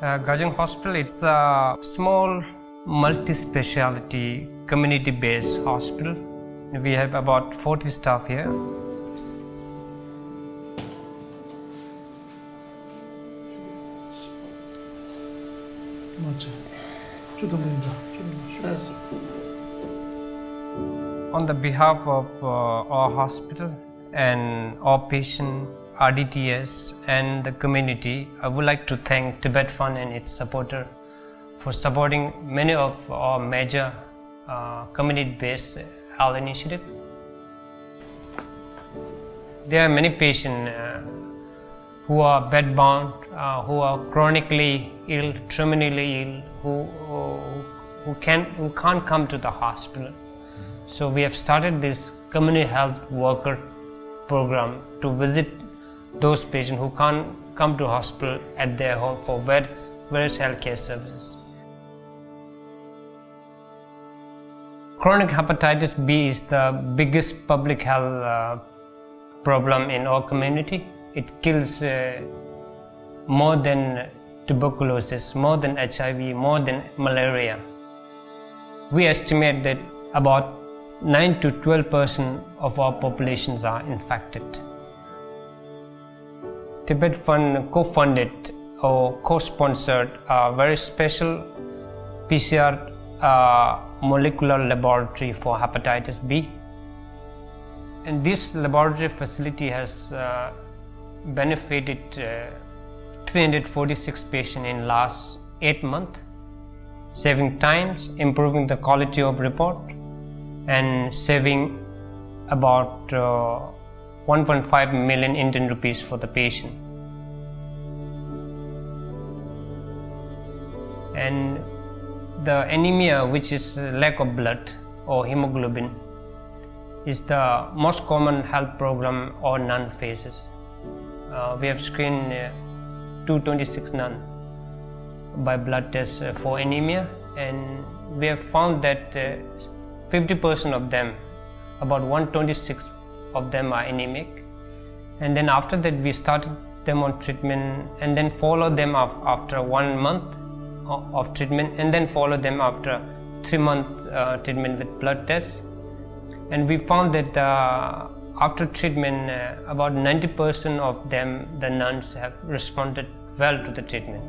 Doeguling Hospital, it's a small multi-speciality community-based hospital. We have about 40 staff here. On the behalf of our hospital and our patient, RDTS and the community, I would like to thank Tibet Fund and its supporter for supporting many of our major community-based health initiatives. There are many patients who are bedbound, who are chronically ill, terminally ill, who can't come to the hospital. So we have started this community health worker program to visit those patients who can't come to hospital at their home for various healthcare services. Chronic hepatitis B is the biggest public health problem in our community. It kills more than tuberculosis, more than HIV, more than malaria. We estimate that about 9 to 12% of our populations are infected. Tibet Fund co-funded or co-sponsored a very special PCR molecular laboratory for hepatitis B. And this laboratory facility has benefited 346 patients in last 8 months, saving times, improving the quality of report, and saving about 1.5 million Indian rupees for the patient. And the anemia, which is lack of blood or hemoglobin, is the most common health problem or nun faces. We have screened 226 nun by blood tests for anemia, and we have found that 50% of them, about 126 of them, are anemic. And then after that we started them on treatment and then followed them after 1 month of treatment, and then followed them after 3-month treatment with blood tests. And we found that after treatment about 90% of them, the nuns, have responded well to the treatment.